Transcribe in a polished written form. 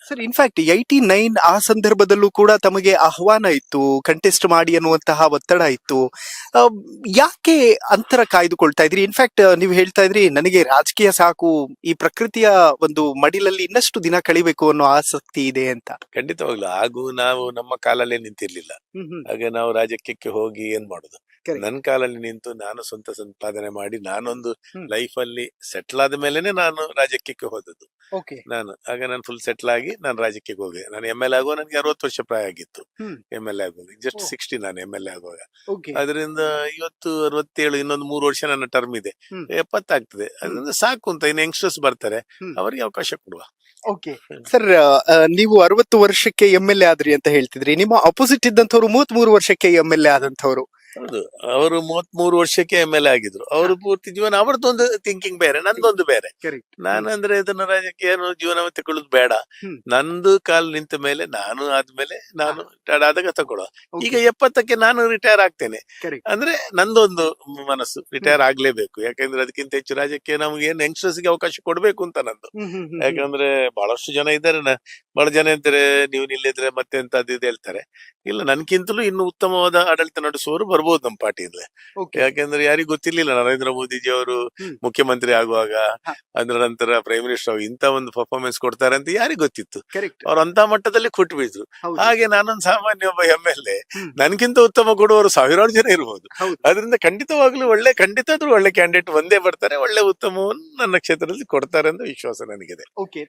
Sir in fact 89 ಆ ಸಂದರ್ಭದಲ್ಲೂ ಕೂಡ ತಮಗೆ ಆಹ್ವಾನ ಇತ್ತು, ಕಂಟೆಸ್ಟ್ ಮಾಡಿ ಅನ್ನುವಂತಹ ಒತ್ತಡ ಇತ್ತು. ಆ, ಯಾಕೆ ಅಂತರ ಕಾಯ್ದುಕೊಳ್ತಾ ಇದ್ರಿ? ಇನ್ಫ್ಯಾಕ್ಟ್ ನೀವು ಹೇಳ್ತಾ ಇದ್ರಿ ನನಗೆ ರಾಜಕೀಯ ಸಾಕು, ಈ ಪ್ರಕೃತಿಯ ಒಂದು ಮಡಿಲಲ್ಲಿ ಇನ್ನಷ್ಟು ದಿನ ಕಳಿಬೇಕು ಅನ್ನೋ ಆಸಕ್ತಿ ಇದೆ ಅಂತ. ಖಂಡಿತವಾಗ್ಲು ಹಾಗೂ ನಾವು ನಮ್ಮ ಕಾಲಲ್ಲೇ ನಿಂತಿರ್ಲಿಲ್ಲ. ಹಾಗೆ ನಾವು ರಾಜಕೀಯಕ್ಕೆ ಹೋಗಿ ಏನ್ ಮಾಡುದು? Correct. ನನ್ನ ಕಾಲಲ್ಲಿ ನಿಂತು ನಾನು ಸ್ವಂತ ಸಂಪಾದನೆ ಮಾಡಿ ನಾನೊಂದು ಹ್ಮ್. ಲೈಫ್ ಅಲ್ಲಿ ಸೆಟ್ಲ್ ಆದ ಮೇಲೆನೆ ನಾನು ರಾಜಕೀಯಕ್ಕೆ ಹೋದದ್ದು. ಓಕೆ. ನಾನು ಫುಲ್ ಸೆಟ್ಲ್ ಆಗಿ ನಾನು ರಾಜಕೀಯಕ್ಕೆ ಹೋದೆ. ನಾನು MLA ಆಗುವ ನನಗೆ 60 ವರ್ಷ ಪ್ರಾಯ ಆಗಿತ್ತು. ಹ್ಮ್. MLA ಆಗುವಾಗ ಜಸ್ಟ್ ಓ. 60 ನಾನು MLA ಆಗುವಾಗ. ಓಕೆ. ಅದರಿಂದ ಇವತ್ತು 67, ಇನ್ನೊಂದು 3 ವರ್ಷ ನನ್ನ ಟರ್ಮ್ ಇದೆ, ಹ್ಮ್. 70 ಆಗ್ತದೆ. ಅದರಿಂದ ಸಾಕು ಅಂತ ಇನ್ನು ಯಂಗ್ಸ್ಟರ್ಸ್ ಬರ್ತಾರೆ, ಹ್ಮ್. ಅವರಿಗೆ ಅವಕಾಶ ಕೊಡುವ. ಓಕೆ ಸರ್, ನೀವು 60 ವರ್ಷಕ್ಕೆ MLA ಆದ್ರಿ ಅಂತ ಹೇಳ್ತಿದ್ರಿ. ನಿಮ್ಮ ಅಪೋಸಿಟ್ ಇದ್ದಂಥವ್ರು 33 ವರ್ಷಕ್ಕೆ MLA ಆದಂಥವ್ರು. ಹೌದು, ಅವರು 33 ವರ್ಷಕ್ಕೆ MLA ಆಗಿದ್ರು. ಅವರು ಪೂರ್ತಿ ಜೀವನ ಅವ್ರದ್ದೊಂದು ಥಿಂಕಿಂಗ್ ಬೇರೆ, ನಂದೊಂದು ಬೇರೆ. ಕರೆಕ್ಟ್. ನಾನಂದ್ರೆ ಇದನ್ನ ರಾಜಕೀಯ ಜೀವನ ತಗೊಳ್ಳೋದು ಬೇಡ. ಹ್ಮ್. ನಂದು ಕಾಲ್ ನಿಂತ ಮೇಲೆ ನಾನು ಆದ್ಮೇಲೆ ನಾನು ರಿಟೈರ್ಡ್ ಆದಾಗ ತಗೊಳ್ಳುವ. Okay. ಈಗ 70ಕ್ಕೆ ನಾನು ರಿಟೈರ್ ಆಗ್ತೇನೆ ಕರೆಕ್ಟ್. ಅಂದ್ರೆ ನಂದೊಂದು ಮನಸ್ಸು ರಿಟೈರ್ ಆಗ್ಲೇಬೇಕು. ಯಾಕಂದ್ರೆ ಅದಕ್ಕಿಂತ ಹೆಚ್ಚು ರಾಜಕೀಯ ನಮ್ಗೆ ಏನ್ ಯಂಗ್ಸ್ಟರ್ಸ್ಗೆ ಅವಕಾಶ ಕೊಡ್ಬೇಕು ಅಂತ ನಂದು. ಯಾಕಂದ್ರೆ ಬಹಳಷ್ಟು ಜನ ಇದ್ದಾರೆ, ಬಹಳ ಜನ ಇದ್ದಾರೆ ನೀವು ನಿಲ್ಲಿದ್ರೆ ಮತ್ತೆ ಅಂತ ಅದು ಇದು ಹೇಳ್ತಾರೆ. ಇಲ್ಲ, ನನ್ಕಿಂತಲೂ ಇನ್ನು ಉತ್ತಮವಾದ ಆಡಳಿತ ನಡೆಸುವವರು ಬರ್ಬೋದು ನಮ್ಮ ಪಾರ್ಟಿಯಿಂದಲೇ. ಓಕೆ. ಯಾಕೆಂದ್ರೆ ಯಾರಿಗೂ ಗೊತ್ತಿರ್ಲಿಲ್ಲ ನರೇಂದ್ರ ಮೋದಿಜಿ ಅವರು ಹ್ಮ್. ಮುಖ್ಯಮಂತ್ರಿ ಆಗುವಾಗ, ಹ. ಅದರ ನಂತರ ಪ್ರೈಮ್ ಮಿನಿಸ್ಟರ್ ಆಗಿ ಇಂತ ಒಂದು ಪರ್ಫಾರ್ಮೆನ್ಸ್ ಕೊಡ್ತಾರೆ ಅಂತ ಯಾರಿಗೂ ಗೊತ್ತಿತ್ತು? ಕರೆಕ್ಟ್. ಅವ್ರು ಅಂತ ಮಟ್ಟದಲ್ಲಿ ಕೊಟ್ಟು ಬೀಳ್ರು. ಹೌದು. ಹಾಗೆ ನಾನೊಂದು ಸಾಮಾನ್ಯ ಒಬ್ಬ MLA, ಹ್ಮ್. ನನ್ಗಿಂತ ಉತ್ತಮ ಕೊಡುವವರು ಸಾವಿರಾರು ಜನ ಇರ್ಬೋದು. ಹೌದು. ಅದರಿಂದ ಖಂಡಿತವಾಗ್ಲೂ ಖಂಡಿತ ಒಳ್ಳೆ ಕ್ಯಾಂಡಿಡೇಟ್ ಒಂದೇ ಬರ್ತಾರೆ, ಒಳ್ಳೆ ಉತ್ತಮವನ್ನು ನನ್ನ ಕ್ಷೇತ್ರದಲ್ಲಿ ಕೊಡ್ತಾರೆ ಅಂತ ವಿಶ್ವಾಸ ನನಗಿದೆ. ಓಕೆ.